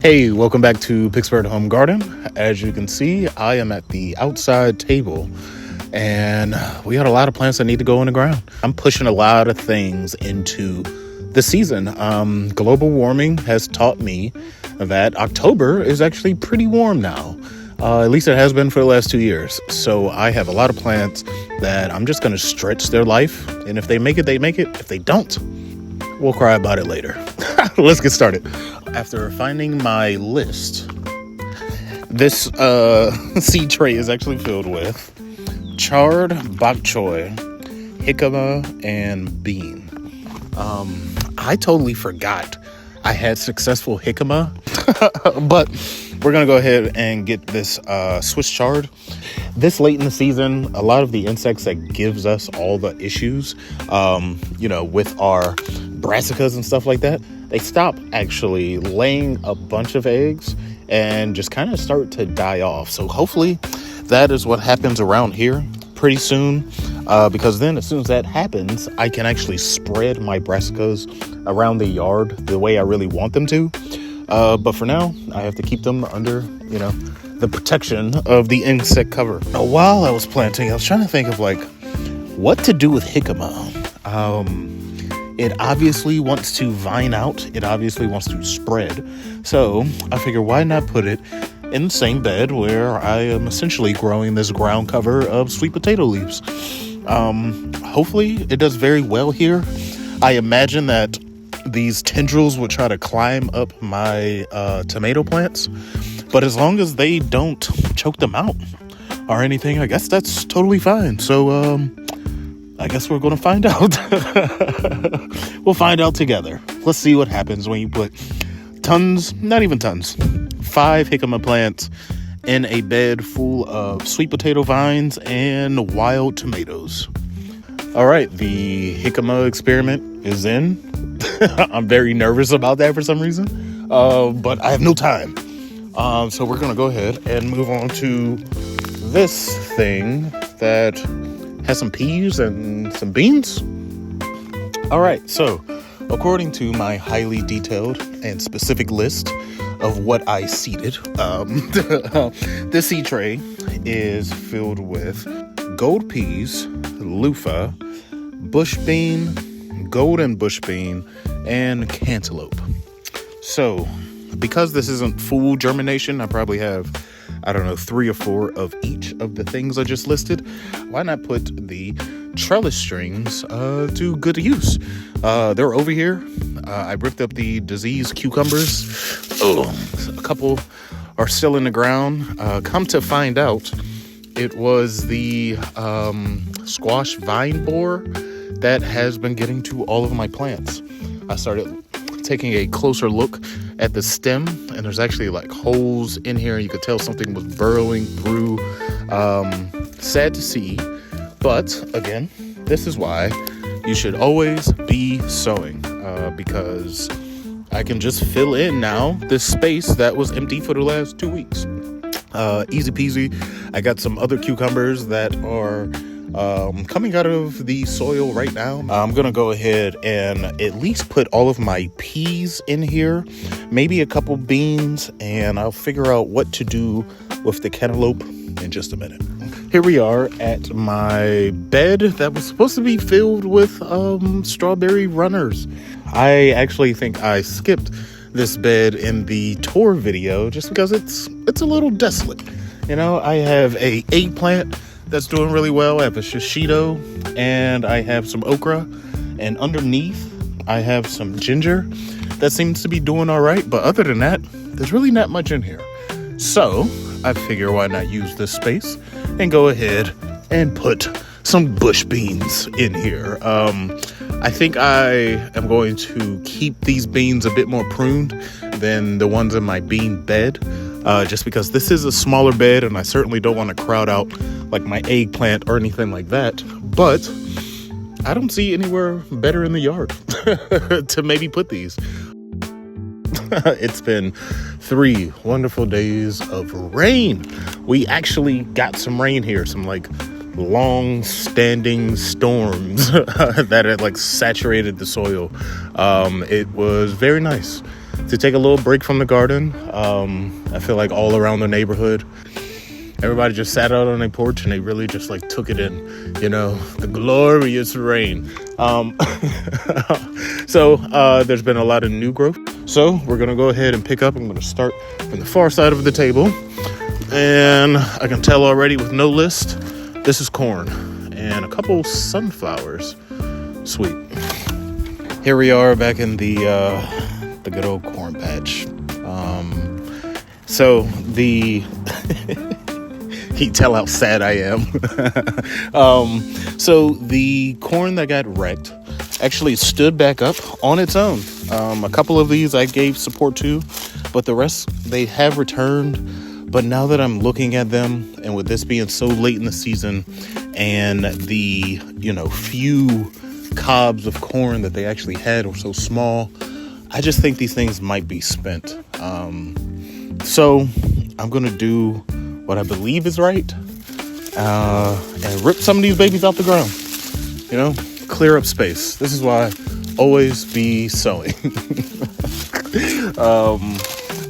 Hey, welcome back to Pittsburgh Home Garden. As you can see, I am at the outside table and we got a lot of plants that need to go in the ground. I'm pushing a lot of things into the season. Global warming has taught me that October is actually pretty warm now. At least it has been for the last 2 years. So I have a lot of plants that I'm just going to stretch their life. And if they make it, they make it. If they don't, we'll cry about it later. Let's get started. After finding my list, this seed tray is actually filled with chard, bok choy, jicama, and bean. I totally forgot I had successful jicama, but we're going to go ahead and get this Swiss chard. This late in the season, a lot of the insects that gives us all the issues, with our brassicas and stuff like that, they stop actually laying a bunch of eggs and just kind of start to die off. So hopefully that is what happens around here pretty soon, because then as soon as that happens, I can actually spread my brassicas around the yard the way I really want them to. But for now, I have to keep them under, the protection of the insect cover. Now, while I was planting, I was trying to think of what to do with jicama. It obviously wants to vine out. It obviously wants to spread. So I figure, why not put it in the same bed where I am essentially growing this ground cover of sweet potato leaves. Hopefully it does very well here. I imagine that these tendrils will try to climb up my tomato plants, but as long as they don't choke them out or anything, I guess that's totally fine. So I guess we're going to find out. We'll find out together. Let's see what happens when you put not even tons, 5 jicama plants in a bed full of sweet potato vines and wild tomatoes. All right, the jicama experiment is in. I'm very nervous about that for some reason, but I have no time. So we're going to go ahead and move on to this thing that has some peas and some beans. All right, so according to my highly detailed and specific list of what I seeded, this seed tray is filled with gold peas, loofah, bush bean, golden bush bean, and cantaloupe. So because this isn't full germination, I probably have 3 or 4 of each of the things I just listed. Why not put the trellis strings to good use? They're over here. I ripped up the diseased cucumbers. A couple are still in the ground. Come to find out, it was the squash vine borer that has been getting to all of my plants. I started taking a closer look at the stem, and there's actually holes in here. You could tell something was burrowing through. Sad to see, but again, this is why you should always be sowing, because I can just fill in now this space that was empty for the last 2 weeks. Easy peasy. I got some other cucumbers that are coming out of the soil right now. I'm gonna go ahead and at least put all of my peas in here, maybe a couple beans, and I'll figure out what to do with the cantaloupe in just a minute. Here we are at my bed that was supposed to be filled with strawberry runners. I actually think I skipped this bed in the tour video just because it's a little desolate. I have a eggplant that's doing really well. I have a shishito and I have some okra, and underneath I have some ginger that seems to be doing all right. But other than that, there's really not much in here. So I figure, why not use this space and go ahead and put some bush beans in here. I think I am going to keep these beans a bit more pruned than the ones in my bean bed, just because this is a smaller bed and I certainly don't want to crowd out my eggplant or anything like that. But I don't see anywhere better in the yard to maybe put these. It's been 3 wonderful days of rain. We actually got some rain here, some long-standing storms that had saturated the soil. It was very nice. to take a little break from the garden. I feel like all around the neighborhood, everybody just sat out on their porch and they really just like took it in, the glorious rain. So there's been a lot of new growth. So we're going to go ahead and pick up. I'm going to start from the far side of the table. And I can tell already with no list, this is corn and a couple sunflowers. Sweet. Here we are back in the good old corn patch. So the you tell how sad I am. So the corn that got wrecked actually stood back up on its own. A couple of these I gave support to, but the rest, they have returned. But now that I'm looking at them, and with this being so late in the season and the, few cobs of corn that they actually had were so small, I just think these things might be spent. So I'm going to do what I believe is right, and rip some of these babies off the ground, clear up space. This is why I always be sowing.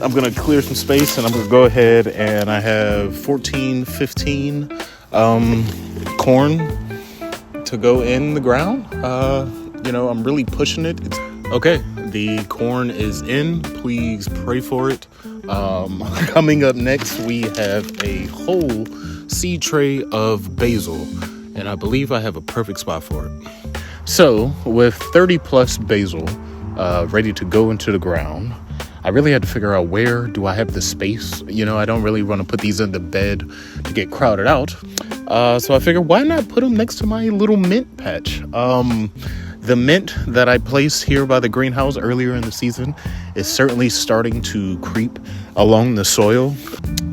I'm going to clear some space, and I'm going to go ahead, and I have 15 corn to go in the ground. I'm really pushing it. Okay, the corn is in. Please pray for it. Coming up next, we have a whole seed tray of basil, and I believe I have a perfect spot for it. So with 30 plus basil ready to go into the ground, I really had to figure out, where do I have the space? I don't really want to put these in the bed to get crowded out. So I figured, why not put them next to my little mint patch? The mint that I placed here by the greenhouse earlier in the season is certainly starting to creep along the soil.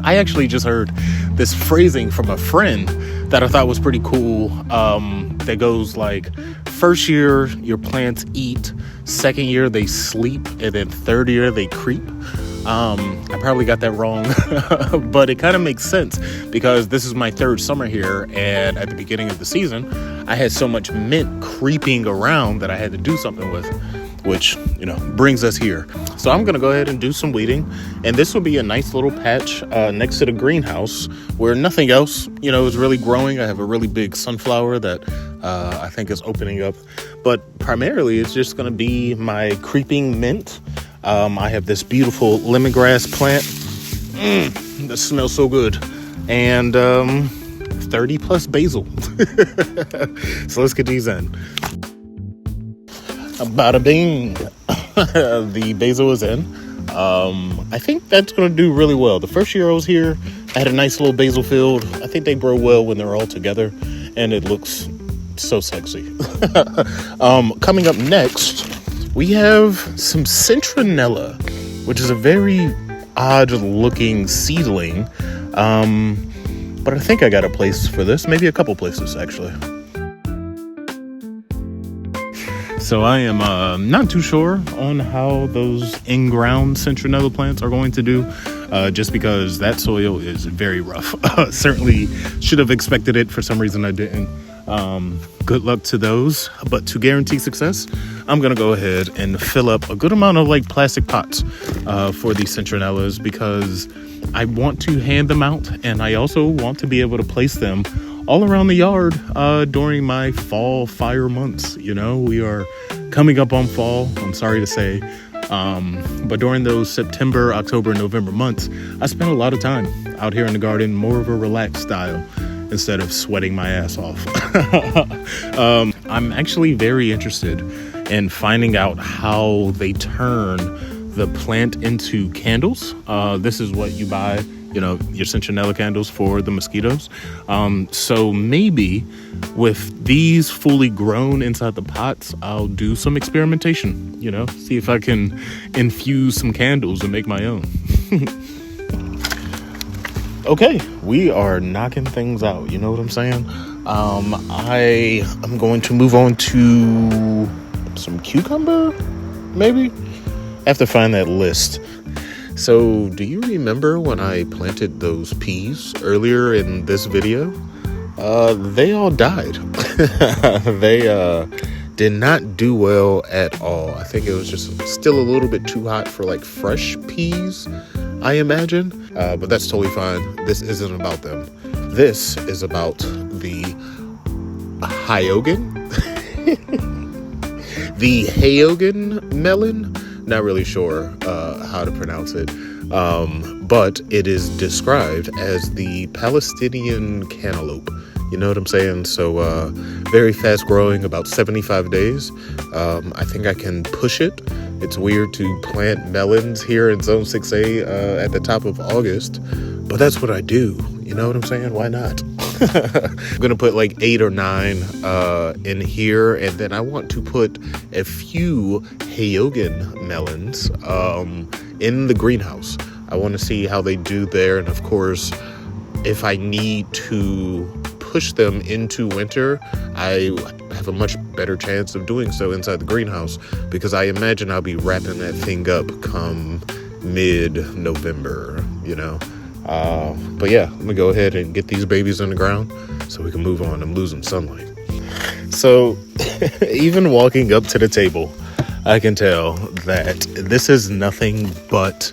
I actually just heard this phrasing from a friend that I thought was pretty cool. That goes like, first year your plants eat, second year they sleep, and then third year they creep. I probably got that wrong, but it kind of makes sense because this is my third summer here, and at the beginning of the season, I had so much mint creeping around that I had to do something with, which, brings us here. So I'm going to go ahead and do some weeding, and this will be a nice little patch next to the greenhouse where nothing else, is really growing. I have a really big sunflower that I think is opening up, but primarily it's just going to be my creeping mint. I have this beautiful lemongrass plant. That smells so good. And 30 plus basil. So let's get these in. Bada bing. The basil is in. I think that's going to do really well. The first year I was here, I had a nice little basil field. I think they grow well when they're all together, and it looks so sexy. Coming up next, we have some centella, which is a very odd looking seedling. But I think I got a place for this, maybe a couple places actually. So I am not too sure on how those in-ground centella plants are going to do, just because that soil is very rough. Certainly should have expected it. For some reason I didn't. Good luck to those, but to guarantee success, I'm gonna go ahead and fill up a good amount of plastic pots for these centellas, because I want to hand them out, and I also want to be able to place them all around the yard during my fall fire months. We are coming up on fall, I'm sorry to say, but during those September, October, November months, I spend a lot of time out here in the garden, more of a relaxed style, instead of sweating my ass off. I'm actually very interested in finding out how they turn the plant into candles. This is what you buy, your centella candles for the mosquitoes. So maybe with these fully grown inside the pots, I'll do some experimentation, see if I can infuse some candles and make my own. Okay, we are knocking things out. You know what I'm saying? I am going to move on to some cucumber, maybe? I have to find that list. So, do you remember when I planted those peas earlier in this video? They all died. They did not do well at all. I think it was just still a little bit too hot for like fresh peas, I imagine. But that's totally fine. This isn't about them. This is about the HaOgen. The HaOgen melon. Not really sure how to pronounce it. But it is described as the Palestinian cantaloupe. You know what I'm saying? So very fast growing, about 75 days. I think I can push it. It's weird to plant melons here in Zone 6A at the top of August, but that's what I do. You know what I'm saying? Why not? I'm going to put like 8 or 9 in here, and then I want to put a few HaOgen melons in the greenhouse. I want to see how they do there, and of course, if I need to push them into winter, I have a much better chance of doing so inside the greenhouse, because I imagine I'll be wrapping that thing up come mid-November, you know. But yeah, I'm gonna go ahead and get these babies on the ground so we can move on and lose some sunlight. So even walking up to the table, I can tell that this is nothing but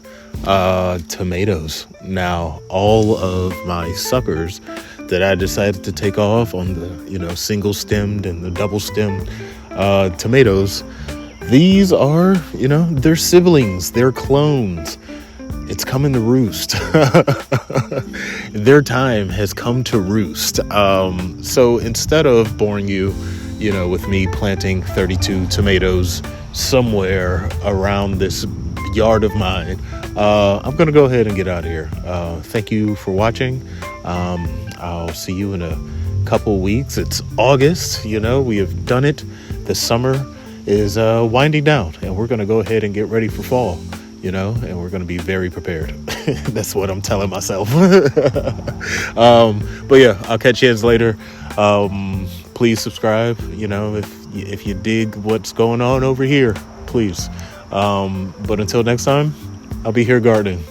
tomatoes. Now, all of my suckers that I decided to take off on the, you know, single stemmed and the double stemmed tomatoes, these are, you know, they're siblings, they're clones. It's coming to roost. Their time has come to roost. So instead of boring you, you know, with me planting 32 tomatoes somewhere around this yard of mine, I'm going to go ahead and get out of here. Thank you for watching. I'll see you in a couple weeks. It's August, you know, we have done it. The summer is winding down, and we're going to go ahead and get ready for fall, you know, and we're going to be very prepared. That's what I'm telling myself. But yeah, I'll catch you guys later. Please subscribe, you know, if you dig what's going on over here, please. But until next time, I'll be here gardening.